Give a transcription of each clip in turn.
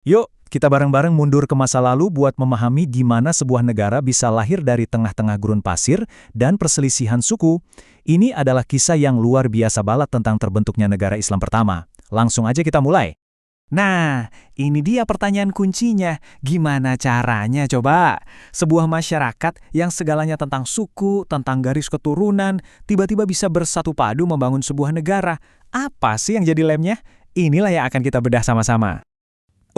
Yuk, kita bareng-bareng mundur ke masa lalu buat memahami gimana sebuah negara bisa lahir dari tengah-tengah gurun pasir dan perselisihan suku. Ini adalah kisah yang luar biasa banget tentang terbentuknya negara Islam pertama. Langsung aja kita mulai. Nah, ini dia pertanyaan kuncinya. Gimana caranya coba? Sebuah masyarakat yang segalanya tentang suku, tentang garis keturunan, tiba-tiba bisa bersatu padu membangun sebuah negara. Apa sih yang jadi lemnya? Inilah yang akan kita bedah sama-sama.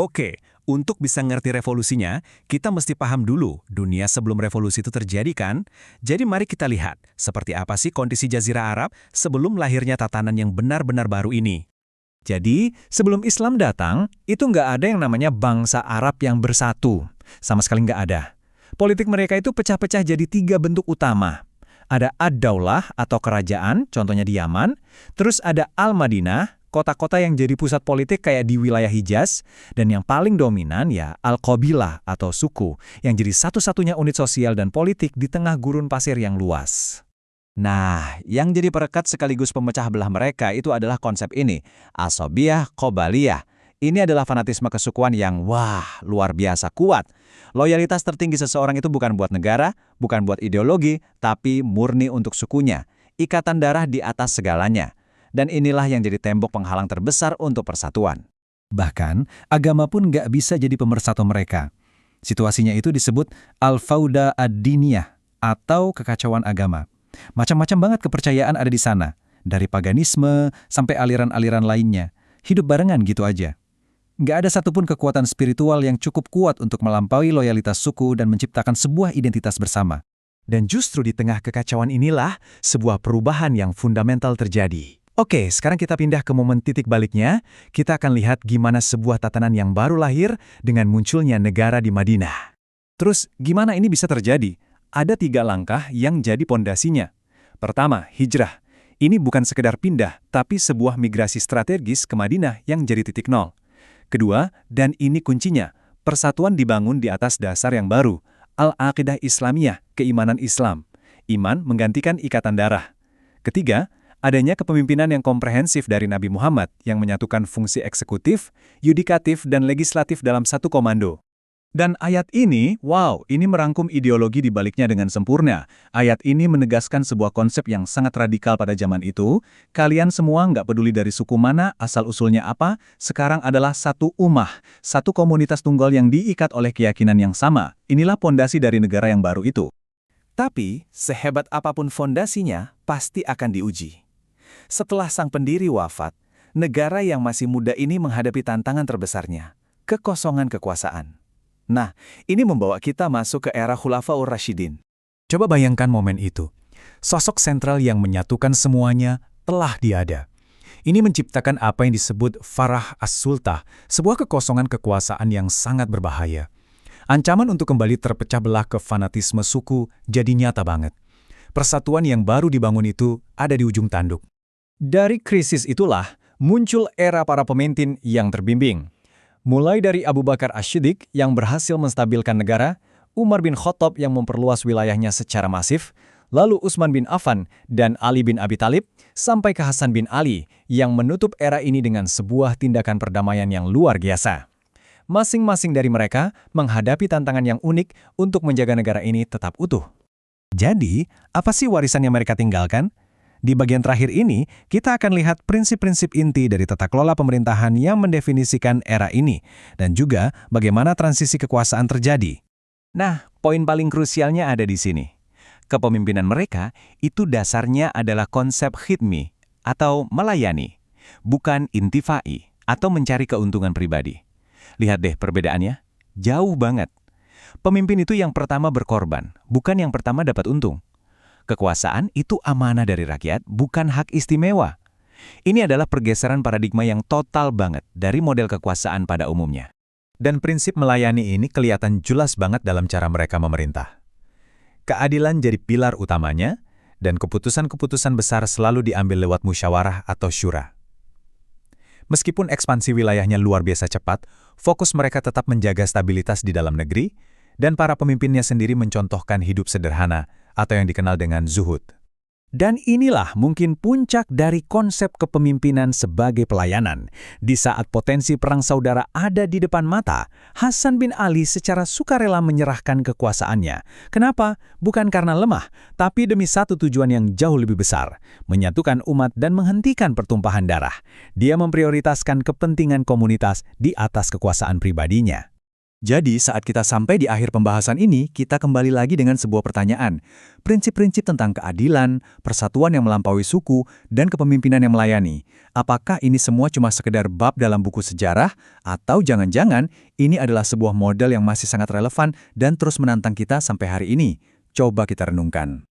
Oke, untuk bisa ngerti revolusinya, kita mesti paham dulu dunia sebelum revolusi itu terjadi kan? Jadi mari kita lihat, seperti apa sih kondisi Jazirah Arab sebelum lahirnya tatanan yang benar-benar baru ini. Jadi, sebelum Islam datang, itu nggak ada yang namanya bangsa Arab yang bersatu. Sama sekali nggak ada. Politik mereka itu pecah-pecah jadi 3 bentuk utama. Ada Ad-Daulah atau kerajaan, contohnya di Yaman. Terus ada Al-Madinah, kota-kota yang jadi pusat politik kayak di wilayah Hijaz. Dan yang paling dominan ya Al-Qabilah atau suku, yang jadi satu-satunya unit sosial dan politik di tengah gurun pasir yang luas. Nah, yang jadi perekat sekaligus pemecah belah mereka itu adalah konsep ini, asobiyah qobaliyah. Ini adalah fanatisme kesukuan yang, luar biasa kuat. Loyalitas tertinggi seseorang itu bukan buat negara, bukan buat ideologi, tapi murni untuk sukunya. Ikatan darah di atas segalanya. Dan inilah yang jadi tembok penghalang terbesar untuk persatuan. Bahkan, agama pun nggak bisa jadi pemersatu mereka. Situasinya itu disebut al-fauda ad-diniyah atau kekacauan agama. Macam-macam banget kepercayaan ada di sana. Dari paganisme sampai aliran-aliran lainnya. Hidup barengan gitu aja. Nggak ada satupun kekuatan spiritual yang cukup kuat untuk melampaui loyalitas suku dan menciptakan sebuah identitas bersama. Dan justru di tengah kekacauan inilah sebuah perubahan yang fundamental terjadi. Oke, sekarang kita pindah ke momen titik baliknya. Kita akan lihat gimana sebuah tatanan yang baru lahir dengan munculnya negara di Madinah. Terus, gimana ini bisa terjadi? Ada 3 langkah yang jadi pondasinya. Pertama, hijrah. Ini bukan sekedar pindah, tapi sebuah migrasi strategis ke Madinah yang jadi titik nol. Kedua, dan ini kuncinya, persatuan dibangun di atas dasar yang baru, al-aqidah Islamiyah, keimanan Islam. Iman menggantikan ikatan darah. Ketiga, adanya kepemimpinan yang komprehensif dari Nabi Muhammad yang menyatukan fungsi eksekutif, yudikatif, dan legislatif dalam satu komando. Dan ayat ini, ini merangkum ideologi di baliknya dengan sempurna. Ayat ini menegaskan sebuah konsep yang sangat radikal pada zaman itu. Kalian semua nggak peduli dari suku mana, asal-usulnya apa, sekarang adalah satu ummah, satu komunitas tunggal yang diikat oleh keyakinan yang sama. Inilah pondasi dari negara yang baru itu. Tapi, sehebat apapun fondasinya, pasti akan diuji. Setelah sang pendiri wafat, negara yang masih muda ini menghadapi tantangan terbesarnya, kekosongan kekuasaan. Nah, ini membawa kita masuk ke era Khulafaur Rasyidin. Coba bayangkan momen itu. Sosok sentral yang menyatukan semuanya telah tiada. Ini menciptakan apa yang disebut Farah as-Sultah, sebuah kekosongan kekuasaan yang sangat berbahaya. Ancaman untuk kembali terpecah belah ke fanatisme suku jadi nyata banget. Persatuan yang baru dibangun itu ada di ujung tanduk. Dari krisis itulah muncul era para pemimpin yang terbimbing. Mulai dari Abu Bakar Asy-Syiddiq yang berhasil menstabilkan negara, Umar bin Khattab yang memperluas wilayahnya secara masif, lalu Utsman bin Affan dan Ali bin Abi Thalib, sampai ke Hasan bin Ali yang menutup era ini dengan sebuah tindakan perdamaian yang luar biasa. Masing-masing dari mereka menghadapi tantangan yang unik untuk menjaga negara ini tetap utuh. Jadi, apa sih warisan yang mereka tinggalkan? Di bagian terakhir ini, kita akan lihat prinsip-prinsip inti dari tata kelola pemerintahan yang mendefinisikan era ini, dan juga bagaimana transisi kekuasaan terjadi. Nah, poin paling krusialnya ada di sini. Kepemimpinan mereka itu dasarnya adalah konsep khidmi, atau melayani, bukan intifai, atau mencari keuntungan pribadi. Lihat deh perbedaannya, jauh banget. Pemimpin itu yang pertama berkorban, bukan yang pertama dapat untung. Kekuasaan itu amanah dari rakyat, bukan hak istimewa. Ini adalah pergeseran paradigma yang total banget dari model kekuasaan pada umumnya. Dan prinsip melayani ini kelihatan jelas banget dalam cara mereka memerintah. Keadilan jadi pilar utamanya, dan keputusan-keputusan besar selalu diambil lewat musyawarah atau syura. Meskipun ekspansi wilayahnya luar biasa cepat, fokus mereka tetap menjaga stabilitas di dalam negeri, dan para pemimpinnya sendiri mencontohkan hidup sederhana, atau yang dikenal dengan zuhud. Dan inilah mungkin puncak dari konsep kepemimpinan sebagai pelayanan. Di saat potensi perang saudara ada di depan mata, Hasan bin Ali secara sukarela menyerahkan kekuasaannya. Kenapa? Bukan karena lemah, tapi demi satu tujuan yang jauh lebih besar, menyatukan umat dan menghentikan pertumpahan darah. Dia memprioritaskan kepentingan komunitas di atas kekuasaan pribadinya. Jadi, saat kita sampai di akhir pembahasan ini, kita kembali lagi dengan sebuah pertanyaan. Prinsip-prinsip tentang keadilan, persatuan yang melampaui suku, dan kepemimpinan yang melayani. Apakah ini semua cuma sekedar bab dalam buku sejarah? Atau jangan-jangan ini adalah sebuah model yang masih sangat relevan dan terus menantang kita sampai hari ini? Coba kita renungkan.